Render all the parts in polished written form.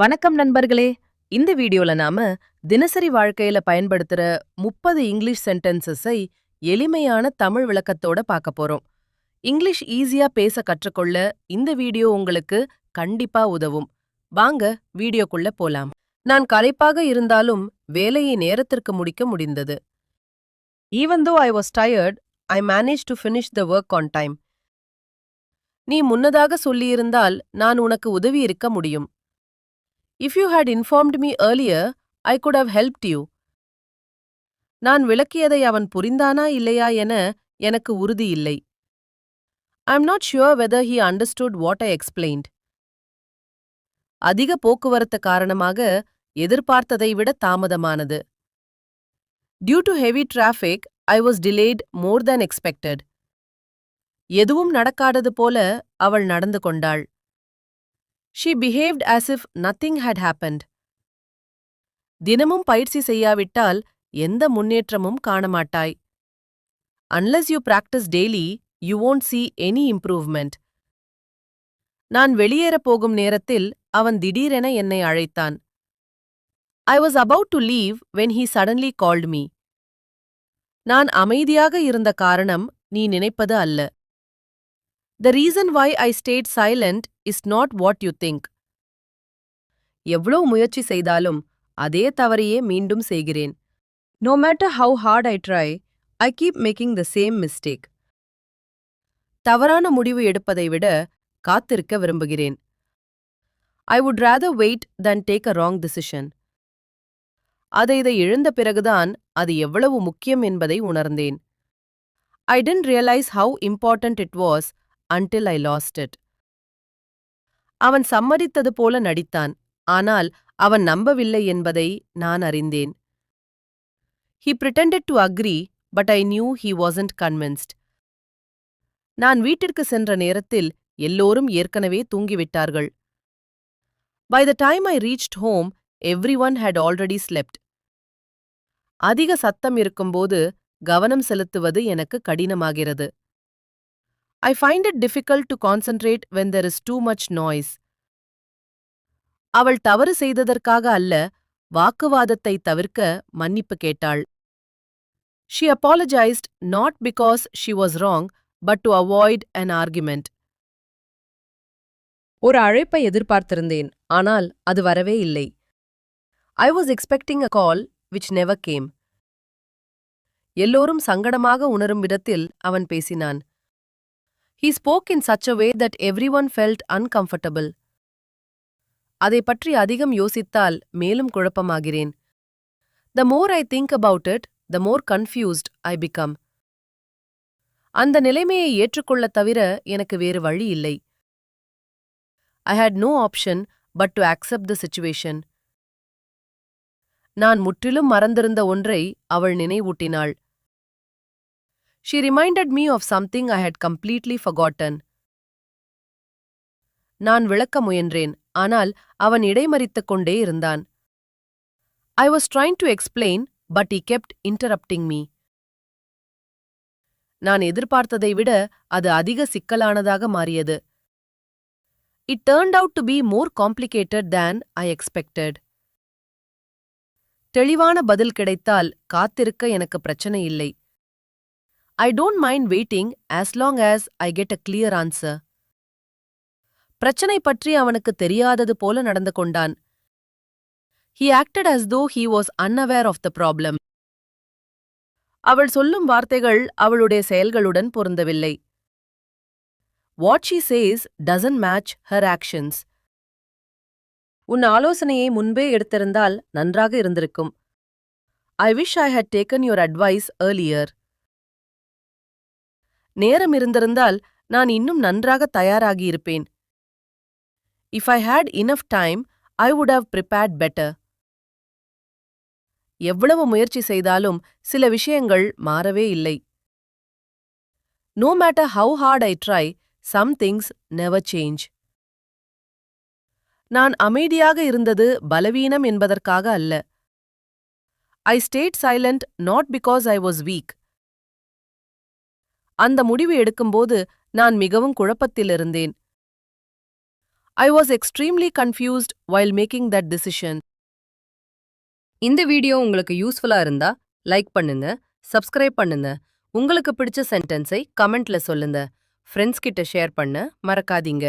வணக்கம் நண்பர்களே. இந்த வீடியோல நாம தினசரி வாழ்க்கையில பயன்படுத்துற 30 இங்கிலீஷ் சென்டென்சஸை எளிமையான தமிழ் விளக்கத்தோட பார்க்க போறோம். இங்கிலீஷ் ஈஸியா பேச கற்றுக்கொள்ள இந்த வீடியோ உங்களுக்கு கண்டிப்பா உதவும். வாங்க வீடியோக்குள்ள போலாம். நான் களைப்பாக இருந்தாலும் வேலையை நேரத்திற்கு முடிக்க முடிந்தது. Even though I was tired, I managed to finish the work on time. நீ முன்னதாக சொல்லியிருந்தால் நான் உனக்கு உதவி இருக்க முடியும். If you had informed me earlier, I could have helped you. நான் விளக்கியதை அவன் புரிந்தானா இல்லையா என எனக்கு உறுதி இல்லை. I'm not sure whether he understood what I explained. அதிக போக்குவரத்து காரணமாக எதிர்பார்த்ததை விட தாமதமானது. Due to heavy traffic, I was delayed more than expected. எதுவும் நடக்காதது போல அவள் நடந்து கொண்டாள். She behaved as if nothing had happened. தினமும் பயிற்சி செய்யாவிட்டால் எந்த முன்னேற்றமும் காணமாட்டாய். Unless you practice daily, you won't see any improvement. நான் வெளியேறப் போகும் நேரத்தில் அவன் திடீரென என்னை அழைத்தான். I was about to leave when he suddenly called me. நான் அமைதியாக இருந்த காரணம் நீ நினைப்பது அல்ல. The reason why I stayed silent is not what you think. எவ்வளவு முயற்சி செய்தாலும் அதே தவறையே மீண்டும் செய்கிறேன். No matter how hard I try, I keep making the same mistake. தவறான முடிவு எடுப்பதை விட காத்திருக்க விரும்புகிறேன். I would rather wait than take a wrong decision. அதை இழந்த பிறகுதான் அது எவ்வளவு முக்கியம் என்பதை உணர்ந்தேன். I didn't realize how important it was until I lost it. அவன் சம்மதித்தது போல நடித்தான், ஆனால் அவன் நம்பவில்லை என்பதை நான் அறிந்தேன். He pretended to agree, but I knew he wasn't convinced. நான் வீட்டிற்கு சென்ற நேரத்தில் எல்லோரும் ஏற்கனவே தூங்கிவிட்டார்கள். By the time I reached home, everyone had already slept. அதிக சத்தம் இருக்கும்போது கவனம் செலுத்துவது எனக்கு கடினமாகிறது. I find it difficult to concentrate when there is too much noise. அவள் தவறு செய்ததற்காக அல்ல, வாக்குவாதத்தை தவிர்க்க மன்னிப்பு கேட்டாள். She apologized not because she was wrong, but to avoid an argument. ஒரு அழைப்பை எதிர்பார்த்திருந்தேன், ஆனால் அது வரவே இல்லை. I was expecting a call which never came. எல்லோரும் சங்கடமாக உணரும் விதத்தில் அவன் பேசினான். He spoke in such a way that everyone felt uncomfortable. அதை பற்றி அதிகம் யோசித்தால் மேலும் குழப்பமாகிறேன். The more I think about it, the more confused I become. அந்த நிலைமையை ஏற்றுக்கொள்ளத் தவிர எனக்கு வேறு வழி இல்லை. I had no option but to accept the situation. நான் முற்றிலும் மறந்திருந்த ஒன்றை அவள் நினைவூட்டினாள். She reminded me of something I had completely forgotten. நான் விளக்க முயன்றேன், ஆனால் அவன் இடைமறித்துக் கொண்டே இருந்தான். I was trying to explain, but he kept interrupting me. நான் எதிர்பார்த்ததை விட அது அதிக சிக்கலானதாக மாறியது. It turned out to be more complicated than I expected. தெளிவான பதில் கிடைத்தால் காத்திருக்க எனக்கு பிரச்சனை இல்லை. I don't mind waiting as long as I get a clear answer. பிரச்சனை பற்றி அவனுக்கு தெரியாதது போல நடந்து கொண்டான். He acted as though he was unaware of the problem. அவள் சொல்லும் வார்த்தைகள் அவளுடைய செயல்களுடன் பொருந்தவில்லை. What she says doesn't match her actions. உன் ஆலோசனையை முன்பே எடுத்திருந்தால் நன்றாக இருந்திருக்கும். I wish I had taken your advice earlier. நேரம் இருந்திருந்தால் நான் இன்னும் நன்றாக தயாராகியிருப்பேன். If I had enough time, I would have prepared better. எவ்வளவு முயற்சி செய்தாலும் சில விஷயங்கள் மாறவே இல்லை. No matter how hard I try, some things never change. நான் அமைதியாக இருந்தது பலவீனம் என்பதற்காக அல்ல. I stayed silent not because I was weak. அந்த முடிவு எடுக்கும்போது நான் மிகவும் குழப்பத்தில் இருந்தேன். I was extremely confused while making that decision. இந்த வீடியோ உங்களுக்கு யூஸ்ஃபுல்லா இருந்தா லைக் பண்ணுங்க, சப்ஸ்கிரைப் பண்ணுங்க. உங்களுக்கு பிடிச்ச சென்டென்ஸை கமெண்ட்ல சொல்லுங்க. ஃப்ரெண்ட்ஸ் கிட்ட ஷேர் பண்ண மறக்காதீங்க.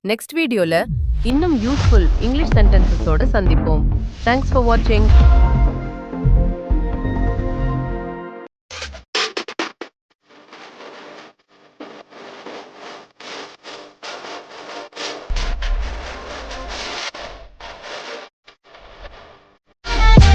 நெக்ஸ்ட் வீடியோல இன்னும் யூஸ்ஃபுல் இங்கிலீஷ் சென்டென்சஸோட சந்திப்போம். தேங்க்ஸ் ஃபார் வாட்சிங்.